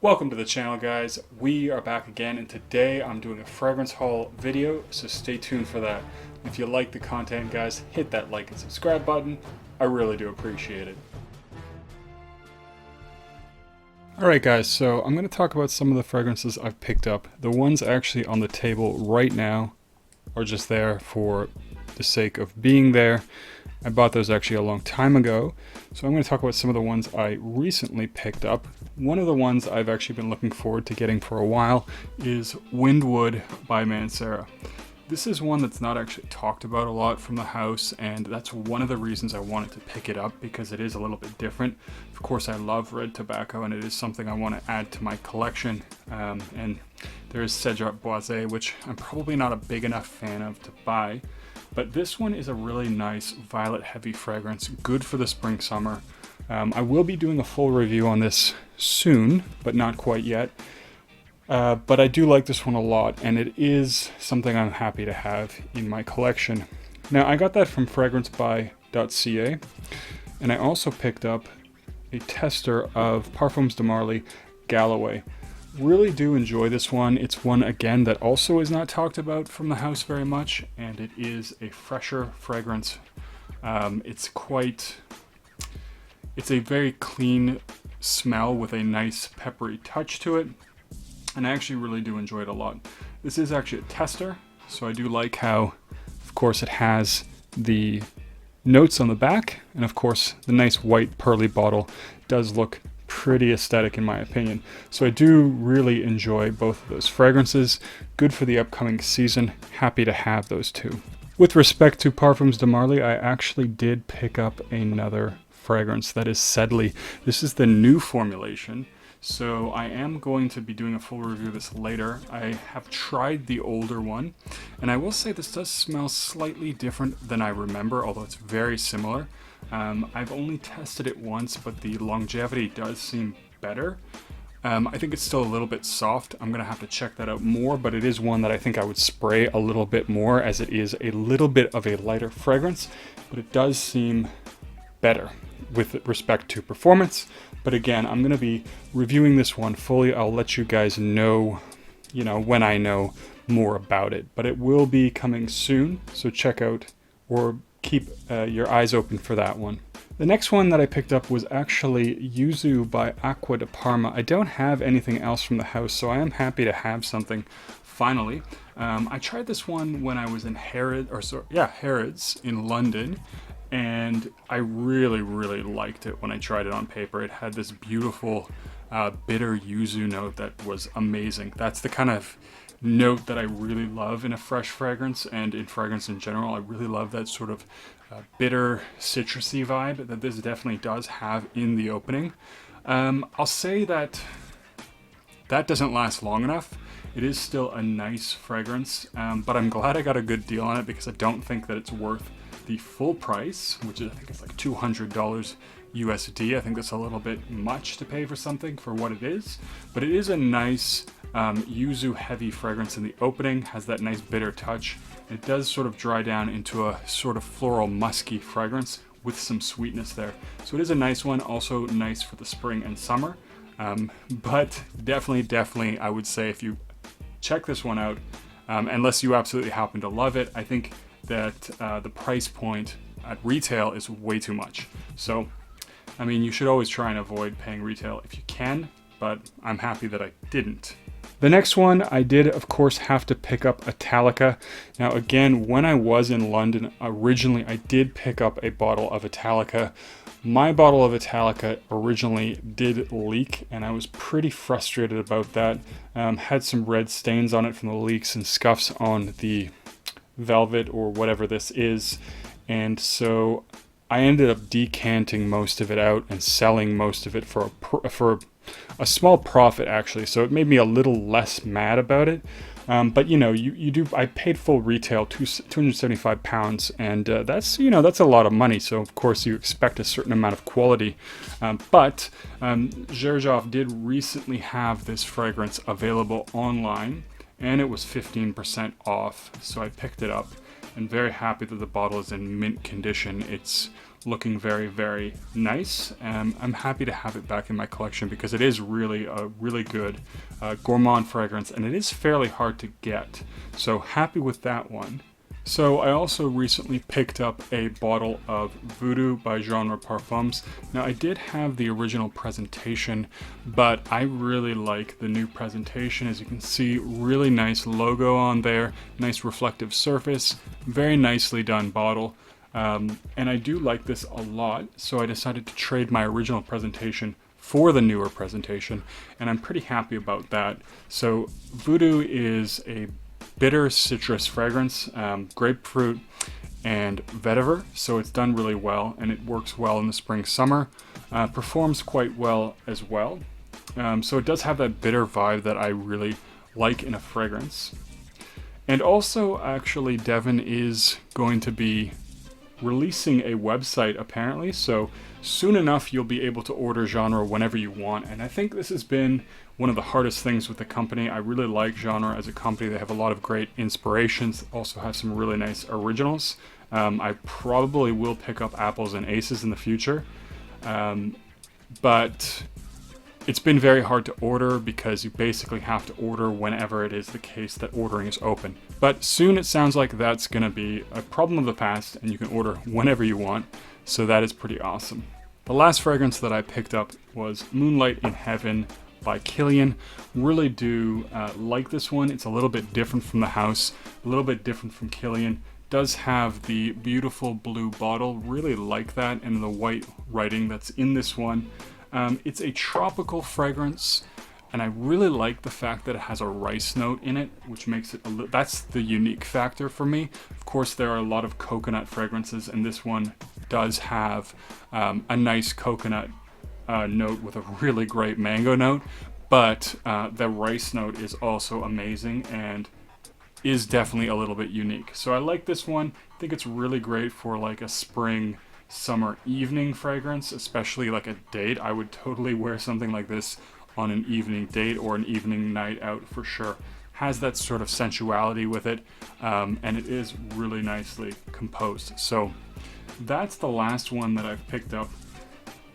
Welcome to the channel, guys. We are back again, and today I'm doing a fragrance haul video, so stay tuned for that. If you like the content, guys, hit that like and subscribe button. I really do appreciate it. Alright guys, so I'm going to talk about some of the fragrances I've picked up. The ones actually on the table right now are just there for the sake of being there. I bought those actually a long time ago, so I'm going to talk about some of the ones I recently picked up. One of the ones I've actually been looking forward to getting for a while is Windwood by Mancera. This is one that's not actually talked about a lot from the house, and that's one of the reasons I wanted to pick it up, because it is a little bit different. Of course, I love red tobacco, and it is something I want to add to my collection. And there's Cedrat Boisé, which I'm probably not a big enough fan of to buy. But this one is a really nice violet heavy fragrance, good for the spring summer. I will be doing a full review on this soon, but not quite yet. But I do like this one a lot, and it is something I'm happy to have in my collection. Now, I got that from fragrancebuy.ca, and I also picked up a tester of Parfums de Marly Galloway. Really do enjoy this one. It's one, again, that also is not talked about from the house very much, and it is a fresher fragrance. It's a very clean smell with a nice peppery touch to it, and I actually really do enjoy it a lot. This is actually a tester, so I do like how, of course, it has the notes on the back, and of course the nice white pearly bottle does look pretty aesthetic in my opinion. So I do really enjoy both of those fragrances. Good for the upcoming season. Happy to have those two. With respect to Parfums de Marly, I actually did pick up another fragrance that is Sedley. This is the new formulation, so I am going to be doing a full review of this later. I have tried the older one, and I will say this does smell slightly different than I remember, although it's very similar. I've only tested it once, but the longevity does seem better. I think it's still a little bit soft. I'm going to have to check that out more, but it is one that I think I would spray a little bit more, as it is a little bit of a lighter fragrance, but it does seem better with respect to performance. But again, I'm going to be reviewing this one fully. I'll let you guys know, when I know more about it, but it will be coming soon, so check out or keep your eyes open for that one. The next one that I picked up was actually Yuzu by Acqua di Parma. I don't have anything else from the house, so I am happy to have something finally. I tried this one when I was in Harrods in London, and I really liked it when I tried it on paper. It had this beautiful bitter yuzu note that was amazing. That's the kind of note that I really love in a fresh fragrance, and in fragrance in general. I really love that sort of bitter citrusy vibe that this definitely does have in the opening. I'll say that doesn't last long enough. It is still a nice fragrance, but I'm glad I got a good deal on it, because I don't think that it's worth the full price, which I think is like $200 USD. I think that's a little bit much to pay for something for what it is, but it is a nice yuzu heavy fragrance in the opening. Has that nice bitter touch. It does sort of dry down into a sort of floral musky fragrance with some sweetness there. So it is a nice one, also nice for the spring and summer. But definitely I would say if you check this one out, unless you absolutely happen to love it, I think that the price point at retail is way too much. So, I mean, you should always try and avoid paying retail if you can, but I'm happy that I didn't. The next one, I did, of course, have to pick up Italica. Now, again, when I was in London, originally, I did pick up a bottle of Italica. My bottle of Italica originally did leak, and I was pretty frustrated about that. Had some red stains on it from the leaks and scuffs on the velvet or whatever this is, and so I ended up decanting most of it out and selling most of it for a small profit, actually. So it made me a little less mad about it. But I paid full retail, £275, and that's a lot of money. So of course you expect a certain amount of quality. But Xerjoff did recently have this fragrance available online, and it was 15% off. So I picked it up, and very happy that the bottle is in mint condition. It's looking very, very nice. I'm happy to have it back in my collection because it is really a really good gourmand fragrance, and it is fairly hard to get. So happy with that one. So I also recently picked up a bottle of Voodoo by Genre Parfums. Now I did have the original presentation, but I really like the new presentation. As you can see, really nice logo on there, nice reflective surface, very nicely done bottle. And I do like this a lot, so I decided to trade my original presentation for the newer presentation, and I'm pretty happy about that. So Voodoo is a bitter citrus fragrance, grapefruit and vetiver, so it's done really well and it works well in the spring summer, performs quite well as well. So it does have that bitter vibe that I really like in a fragrance. And also, actually, Devon is going to be releasing a website apparently, so soon enough you'll be able to order Genre whenever you want. And I think this has been one of the hardest things with the company. I really like Genre as a company. They have a lot of great inspirations, also have some really nice originals. I probably will pick up Apples and Aces in the future, but it's been very hard to order because you basically have to order whenever it is the case that ordering is open. But soon it sounds like that's going to be a problem of the past and you can order whenever you want, so that is pretty awesome. The last fragrance that I picked up was Moonlight in Heaven by Kilian. Really do like this one. It's a little bit different from the house, a little bit different from Kilian. Does have the beautiful blue bottle, really like that, and the white writing that's in this one. It's a tropical fragrance, and I really like the fact that it has a rice note in it, which makes it that's the unique factor for me. Of course, there are a lot of coconut fragrances, and this one does have a nice coconut note with a really great mango note, but the rice note is also amazing and is definitely a little bit unique. So I like this one. I think it's really great for like a spring summer evening fragrance, especially like a date. I would totally wear something like this on an evening date or an evening night out for sure. Has that sort of sensuality with it, and it is really nicely composed. So that's the last one that I've picked up.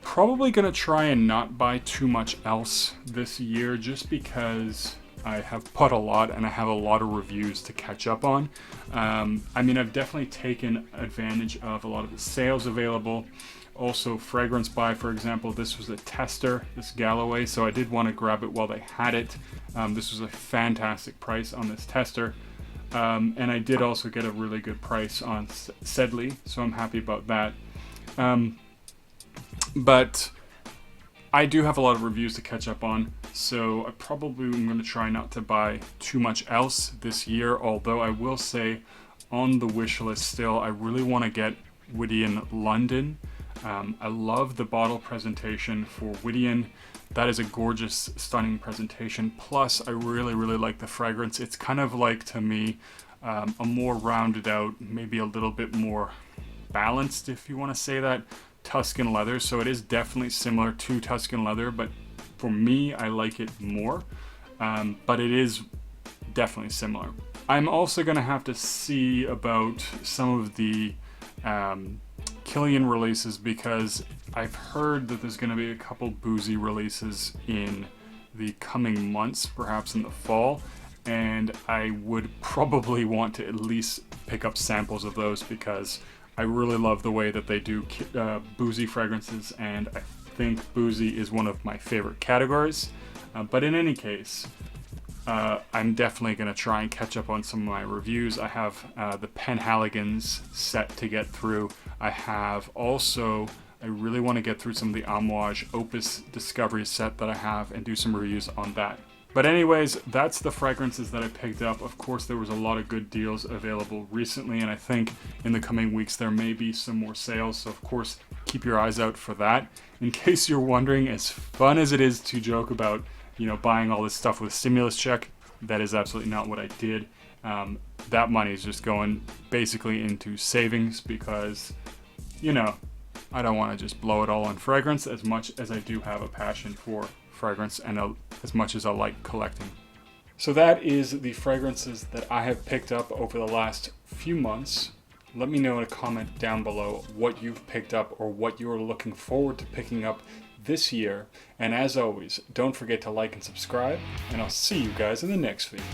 Probably gonna try and not buy too much else this year just because I have bought a lot and I have a lot of reviews to catch up on. I mean, I've definitely taken advantage of a lot of the sales available. Also, Fragrance Buy, for example, this was a tester, this Galloway, so I did want to grab it while they had it. This was a fantastic price on this tester. And I did also get a really good price on Sedley, so I'm happy about that. But I do have a lot of reviews to catch up on, so I probably am going to try not to buy too much else this year, although I will say on the wish list still, I really want to get Whittian London. I love the bottle presentation for Whittian. That is a gorgeous, stunning presentation. Plus, I really, really like the fragrance. It's kind of like, to me, a more rounded out, maybe a little bit more balanced, if you want to say that, Tuscan leather. So it is definitely similar to Tuscan leather, but for me, I like it more. But it is definitely similar. I'm also going to have to see about some of the Kilian releases, because I've heard that there's going to be a couple boozy releases in the coming months, perhaps in the fall, and I would probably want to at least pick up samples of those because I really love the way that they do boozy fragrances, and I think boozy is one of my favorite categories. But in any case, I'm definitely going to try and catch up on some of my reviews. I have the Penhaligon's set to get through. I have also, I really want to get through some of the Amouage Opus Discovery set that I have and do some reviews on that. But anyways, that's the fragrances that I picked up. Of course, there was a lot of good deals available recently, and I think in the coming weeks there may be some more sales. So of course, keep your eyes out for that. In case you're wondering, as fun as it is to joke about, buying all this stuff with a stimulus check, that is absolutely not what I did. That money is just going basically into savings because, I don't want to just blow it all on fragrance as much as I do have a passion for fragrance and as much as I like collecting. So that is the fragrances that I have picked up over the last few months. Let me know in a comment down below what you've picked up or what you're looking forward to picking up this year. And as always, don't forget to like and subscribe, and I'll see you guys in the next video.